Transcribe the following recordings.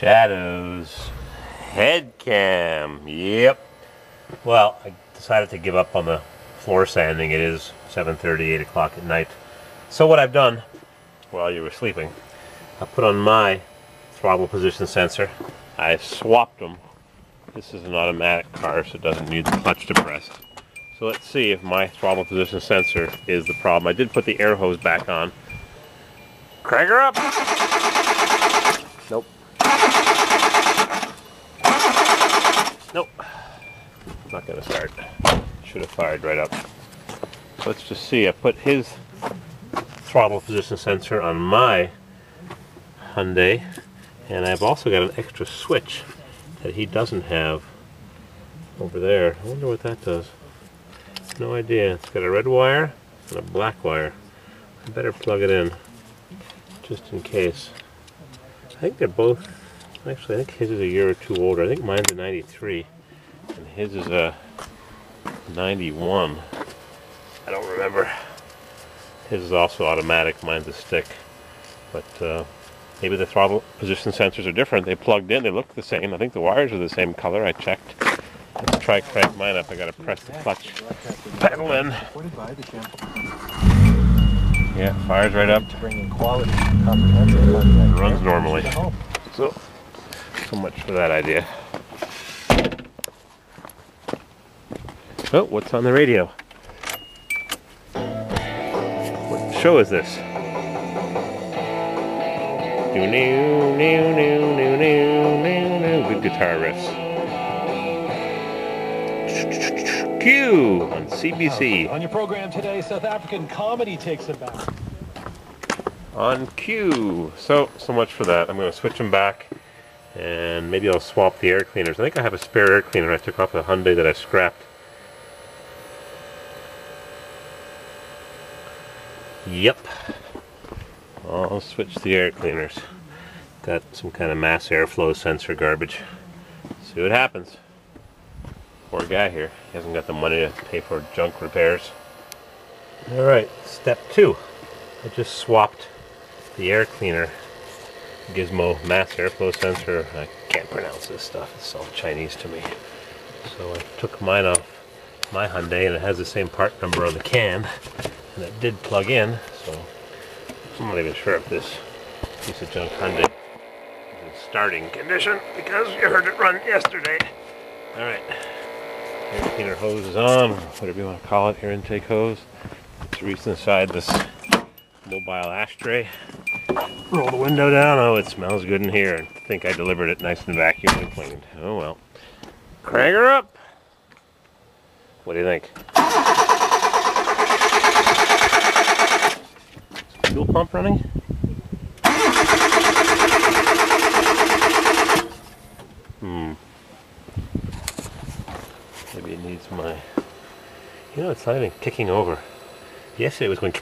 Shadows. Head cam. Yep. Well, I decided to give up on the floor sanding. It is 7:30, 8 o'clock at night. So what I've done while you were sleeping, I put on my throttle position sensor. I swapped them. This is an automatic car, so it doesn't need the clutch to press. So let's see if my throttle position sensor is the problem. I did put the air hose back on. Crank her up! Nope. Nope. Not gonna start. Should have fired right up. So let's just see. I put his throttle position sensor on my Hyundai, and I've also got an extra switch that he doesn't have over there. I wonder what that does. No idea. It's got a red wire and a black wire. I better plug it in just in case. I think they're both, actually I think his is a year or two older. I think mine's a 93 and his is a 91. I don't remember. His is also automatic, mine's a stick. But maybe the throttle position sensors are different. They plugged in, they look the same. I think the wires are the same color, I checked. Let's try crank mine up. I gotta press the clutch pedal in. Yeah, fires right up. Runs normally. So much for that idea. Oh, what's on the radio? What show is this? Good guitar riffs. Q on CBC. On your program today, South African comedy takes it back. On Q. So much for that. I'm going to switch them back, and maybe I'll swap the air cleaners. I think I have a spare air cleaner I took off the Hyundai that I scrapped. Yep. I'll switch the air cleaners. Got some kind of mass airflow sensor garbage. See what happens. Poor guy here. He hasn't got the money to pay for junk repairs. Alright, step 2. I just swapped the air cleaner gizmo mass airflow sensor. I can't pronounce this stuff. It's all Chinese to me. So I took mine off my Hyundai, and it has the same part number on the can. And it did plug in, so I'm not even sure if this piece of junk Hyundai is in starting condition, because you heard it run yesterday. Alright. Air cleaner hose is on, whatever you want to call it, air intake hose. Let's reach inside this mobile ashtray. Roll the window down. Oh, it smells good in here. I think I delivered it nice and vacuumed and cleaned. Oh well. Crank her up! What do you think? Is the fuel pump running? Maybe it needs my... You know, it's not even kicking over. Yesterday it was going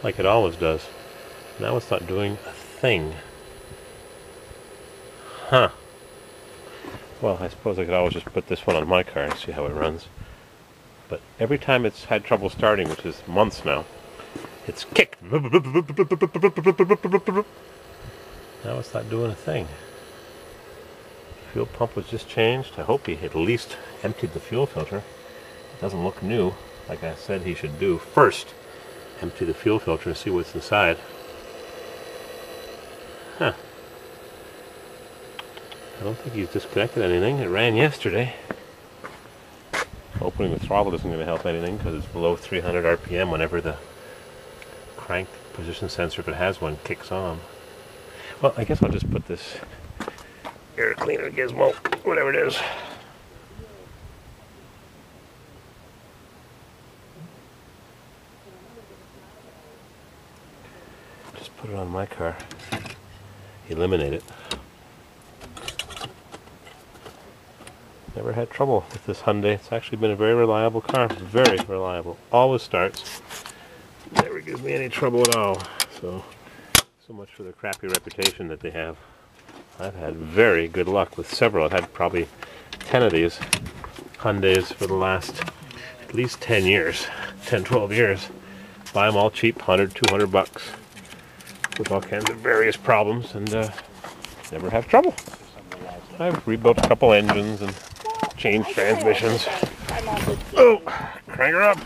like it always does. Now it's not doing a thing. Huh. Well, I suppose I could always just put this one on my car and see how it runs. But every time it's had trouble starting, which is months now, it's kicked. Now it's not doing a thing. Fuel pump was just changed. I hope he at least emptied the fuel filter. It doesn't look new, like I said he should do. First, empty the fuel filter and see what's inside. Huh. I don't think he's disconnected anything. It ran yesterday. Opening the throttle isn't going to help anything because it's below 300 RPM whenever the crank position sensor, if it has one, kicks on. Well, I guess I'll just put this air cleaner gizmo, whatever it is. Just put it on my car. Eliminate it. Never had trouble with this Hyundai. It's actually been a very reliable car. Very reliable. Always starts. Never gives me any trouble at all. So much for the crappy reputation that they have. I've had very good luck with several. I've had probably 10 of these Hyundais for the last at least 10 years, 10, 12 years. Buy them all cheap, 100, 200 bucks, with all kinds of various problems, and never have trouble. I've rebuilt a couple engines and changed transmissions. Oh, crank her up.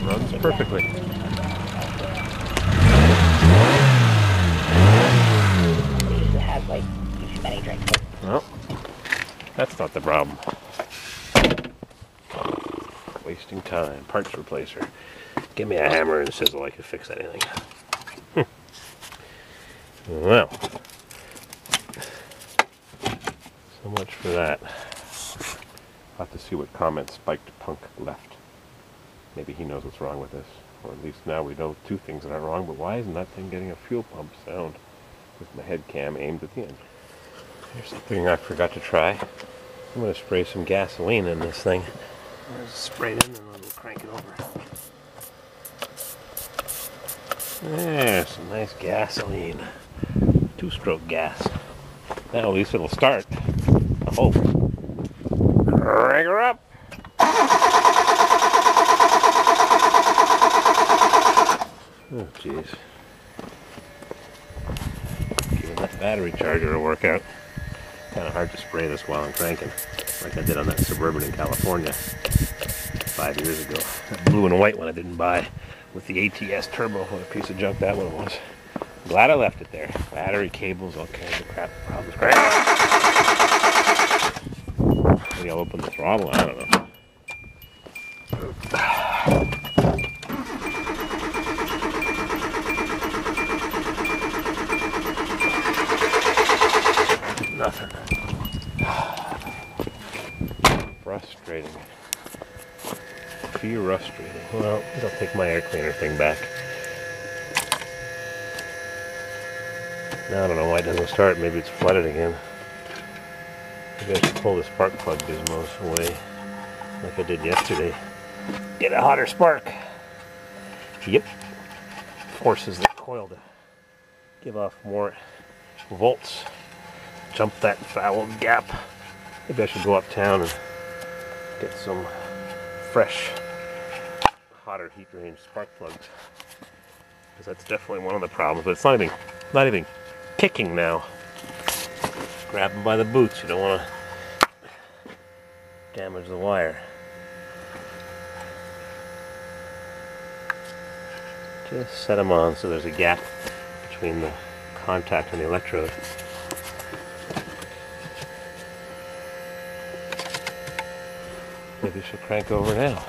Runs perfectly. Well, that's not the problem. Wasting time. Parts replacer. Give me a hammer and a chisel. I can fix anything. Well, so much for that. I'll have to see what comments Spiked Punk left. Maybe he knows what's wrong with this. Or at least now we know two things that are wrong, but why isn't that thing getting a fuel pump sound with my head cam aimed at the end? Here's something I forgot to try. I'm going to spray some gasoline in this thing. Just spray it in and then we'll crank it over. There, some nice gasoline. Two-stroke gas. Now at least it'll start. I hope. Crank her up. Oh jeez. Giving that battery charger a workout. Kind of hard to spray this while I'm cranking, like I did on that Suburban in California 5 years ago. That blue and white one I didn't buy with the ATS turbo. What a piece of junk that one was. Glad I left it there. Battery, cables, all kinds of crap problems. Maybe I'll open the throttle. I don't know. Nothing. Frustrating. Frustrating. Well, I'll take my air cleaner thing back. Now I don't know why it doesn't start. Maybe it's flooded again. Maybe I should pull the spark plug gizmos away like I did yesterday. Get a hotter spark. Yep. Forces the coil to give off more volts. Jump that foul gap. Maybe I should go uptown and get some fresh, hotter heat range spark plugs. Because that's definitely one of the problems. But it's not even kicking now. Grab them by the boots. You don't want to damage the wire. Just set them on so there's a gap between the contact and the electrode. Maybe she'll crank over now.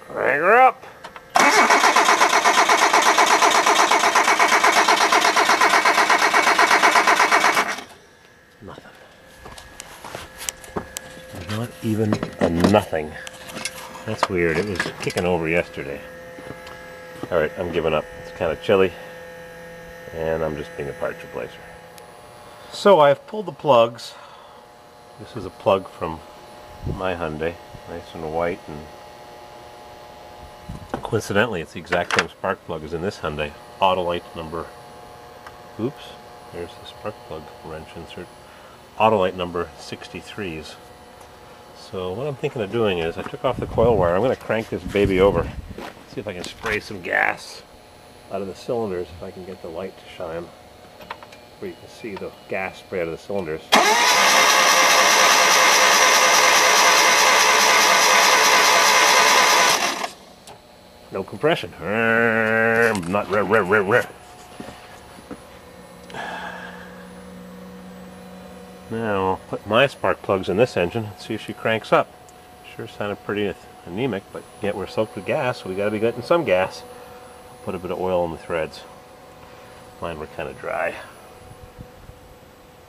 Crank her up! Nothing. Not even a nothing. That's weird. It was kicking over yesterday. Alright, I'm giving up. It's kind of chilly. And I'm just being a parts replacer. So I've pulled the plugs. This is a plug from my Hyundai. Nice and white. And coincidentally, it's the exact same spark plug as in this Hyundai. Autolite number... Oops. There's the spark plug wrench insert. Autolite number 63s. So what I'm thinking of doing is I took off the coil wire. I'm going to crank this baby over. See if I can spray some gas out of the cylinders if I can get the light to shine. Where you can see the gas spray out of the cylinders. No compression. Not rare. Now I'll put my spark plugs in this engine and see if she cranks up. Sure sounded pretty anemic, but yet we're soaked with gas, so we got to be getting some gas. Put a bit of oil in the threads. Mine were kind of dry.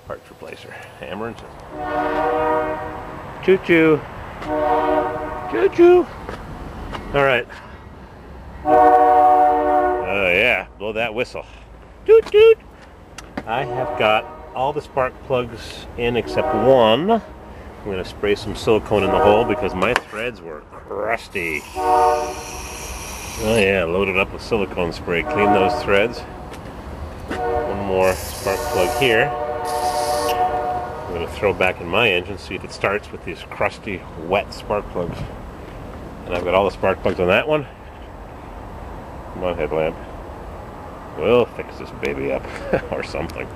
Parts replacer. Hammer and chisel. Choo-choo. Choo-choo. Alright. Oh yeah, blow that whistle. Toot-toot. I have got all the spark plugs in except one. I'm going to spray some silicone in the hole because my threads were crusty. Oh yeah, loaded up with silicone spray. Clean those threads. One more spark plug here. I'm going to throw back in my engine, see if it starts with these crusty, wet spark plugs. And I've got all the spark plugs on that one. Come on, headlamp. We'll fix this baby up or something.